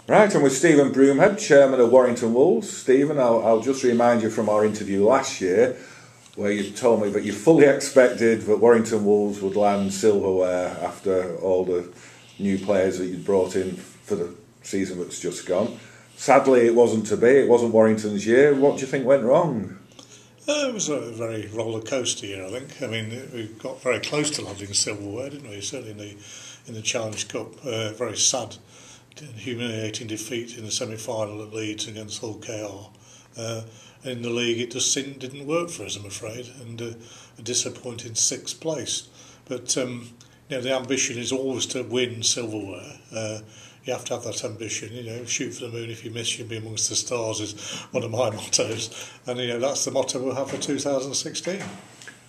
Right, and with Stephen Broomhead, Chairman of Warrington Wolves. Stephen, I'll just remind you from our interview last year, where you told me that you fully expected that Warrington Wolves would land silverware after all the new players that you'd brought in for the season that's just gone. Sadly, it wasn't to be. It wasn't Warrington's year. What do you think went wrong? It was a very roller coaster year, I think. I mean, we got very close to landing silverware, didn't we? Certainly in the Challenge Cup, very sad, humiliating defeat in the semi-final at Leeds against Hull KR. In the league, it just didn't work for us, I'm afraid, and a disappointing sixth place. But the ambition is always to win silverware. You have to have that ambition, shoot for the moon. If you miss, you'll be amongst the stars is one of my mottos. And, that's the motto we'll have for 2016.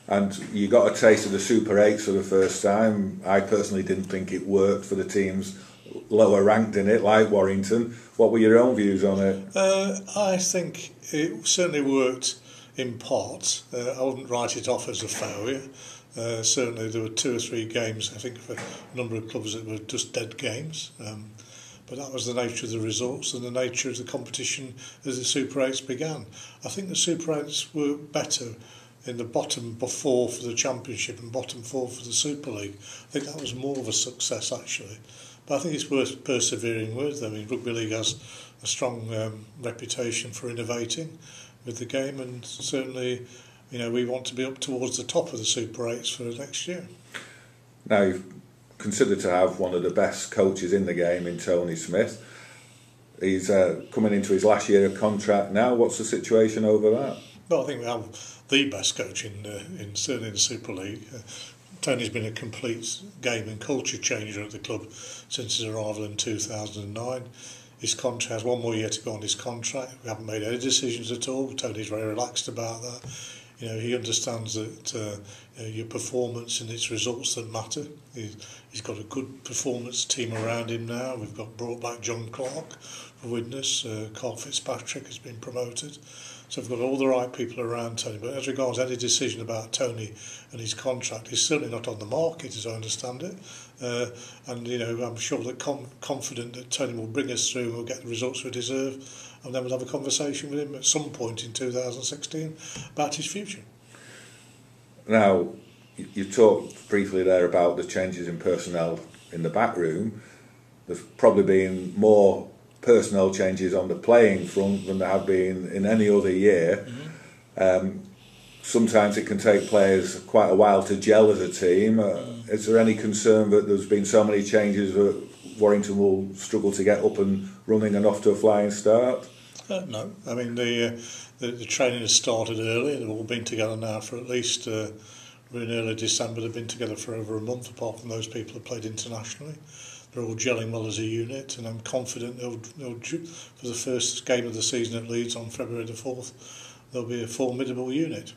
And you got a taste of the Super 8 for the first time. I personally didn't think it worked for the teams lower ranked in it, like Warrington. What were your own views on it? I think it certainly worked in part. I wouldn't write it off as a failure. Certainly there were 2 or 3 games, I think, for a number of clubs that were just dead games. But that was the nature of the results and the nature of the competition as the Super 8s began. I think the Super 8s were better in the bottom 4 for the Championship and bottom 4 for the Super League. I think that was more of a success, actually. But I think it's worth persevering with. I mean, Rugby League has a strong reputation for innovating with the game, and certainly, we want to be up towards the top of the Super 8s for next year. Now, you've considered to have one of the best coaches in the game in Tony Smith. He's coming into his last year of contract now. What's the situation over that? Well, I think we have the best coach certainly in the Super League. Tony's been a complete game and culture changer at the club since his arrival in 2009. His contract has 1 more year to go on his contract. We haven't made any decisions at all. Tony's very relaxed about that. He understands that your performance and its results that matter. He's got a good performance team around him now. We've brought back John Clark for witness. Carl Fitzpatrick has been promoted. So we've got all the right people around Tony. But as regards any decision about Tony and his contract, he's certainly not on the market, as I understand it. I'm sure that confident that Tony will bring us through and we'll get the results we deserve. And then we'll have a conversation with him at some point in 2016 about his future. Now, you talked briefly there about the changes in personnel in the back room. There's probably been more personnel changes on the playing front than there have been in any other year. Mm-hmm. Sometimes it can take players quite a while to gel as a team. Is there any concern that there's been so many changes that Warrington will struggle to get up and running and off to a flying start? No. I mean, the training has started early. They've all been together now for at least, we're in early December, they've been together for over a month, apart from those people who played internationally. They're all gelling well as a unit, and I'm confident they'll for the first game of the season at Leeds on February the 4th, they'll be a formidable unit.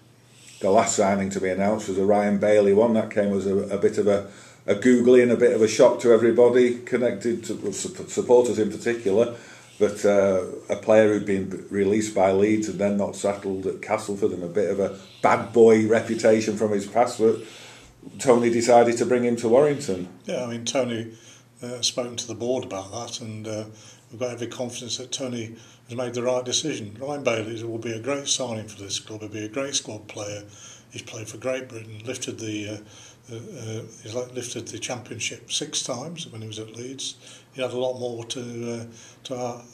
The last signing to be announced was a Ryan Bailey one. That came as a bit of a googly and a bit of a shock to everybody connected to supporters in particular. But a player who'd been released by Leeds and then not settled at Castleford, and a bit of a bad boy reputation from his past, but Tony decided to bring him to Warrington. Yeah, I mean, Tony spoken to the board about that, and we've got every confidence that Tony has made the right decision. Ryan Bailey will be a great signing for this club. He'll be a great squad player. He's played for Great Britain, lifted the Championship 6 times when he was at Leeds. He had a lot more to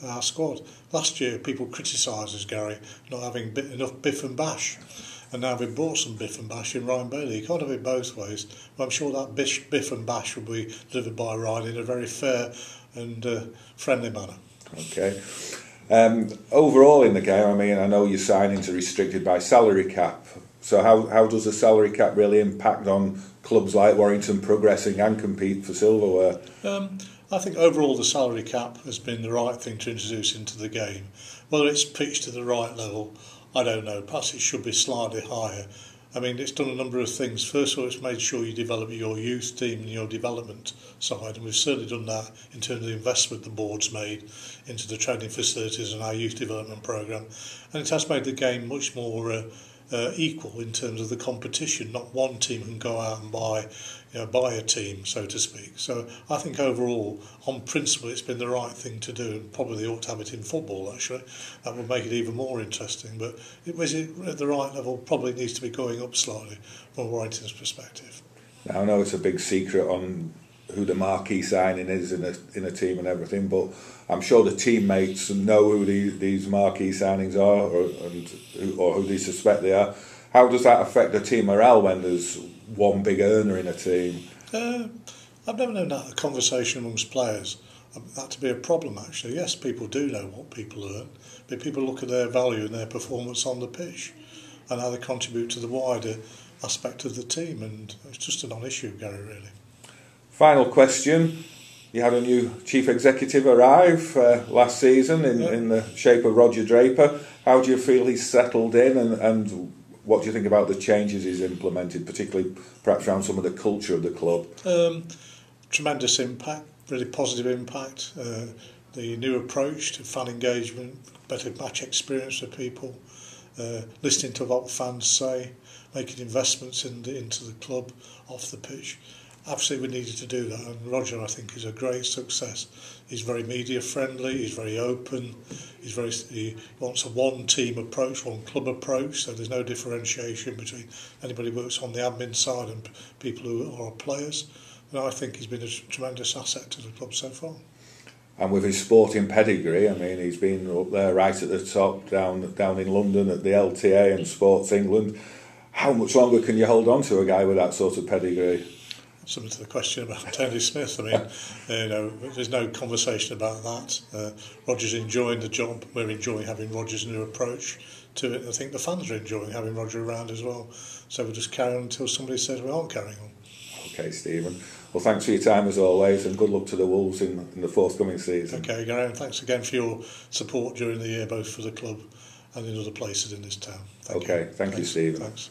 our squad. Last year, people criticised us, Gary, not having enough biff and bash. And now we've brought some biff and bash in Ryan Bailey. You can't have it both ways. But I'm sure that biff and bash will be delivered by Ryan in a very fair and friendly manner. Okay. Overall in the game, I mean, I know your signings are restricted by salary cap. So how does the salary cap really impact on clubs like Warrington progressing and compete for silverware? I think overall the salary cap has been the right thing to introduce into the game. Whether it's pitched to the right level, I don't know. Perhaps it should be slightly higher. I mean, it's done a number of things. First of all, it's made sure you develop your youth team and your development side, and we've certainly done that in terms of the investment the board's made into the training facilities and our youth development programme. And it has made the game much more equal in terms of the competition. Not one team can go out and buy a team, so to speak. So I think overall, on principle, it's been the right thing to do, and probably they ought to have it in football, actually. That would make it even more interesting. But is it at the right level? Probably needs to be going up slightly from Warrington's perspective. Now, I know it's a big secret on who the marquee signing is in a team and everything, but I'm sure the teammates know who these marquee signings are, or who they suspect they are. How does that affect the team morale when there's one big earner in a team? I've never known that a conversation amongst players that to be a problem, actually. Yes, people do know what people earn, but people look at their value and their performance on the pitch and how they contribute to the wider aspect of the team, and it's just a non-issue, Gary, really. Final question. You had a new chief executive arrive last season in the shape of Roger Draper. How do you feel he's settled in, and what do you think about the changes he's implemented, particularly perhaps around some of the culture of the club? Tremendous impact, really positive impact. The new approach to fan engagement, better match experience for people, listening to what fans say, making investments into the club off the pitch. Absolutely, we needed to do that, and Roger, I think, is a great success. He's very media friendly. He's very open. He wants a one team approach, one club approach. So there's no differentiation between anybody who works on the admin side and people who are players. And I think he's been a tremendous asset to the club so far. And with his sporting pedigree, I mean, he's been up there right at the top, down in London at the LTA and Sports England. How much longer can you hold on to a guy with that sort of pedigree? Something to the question about Tony Smith. I mean, there's no conversation about that. Roger's enjoying the job. We're enjoying having Roger's new approach to it. I think the fans are enjoying having Roger around as well. So we'll just carry on until somebody says we aren't carrying on. Okay, Stephen. Well, thanks for your time as always, and good luck to the Wolves in the forthcoming season. Okay, Gary, and thanks again for your support during the year, both for the club and in other places in this town. Thank you, Stephen. Thanks.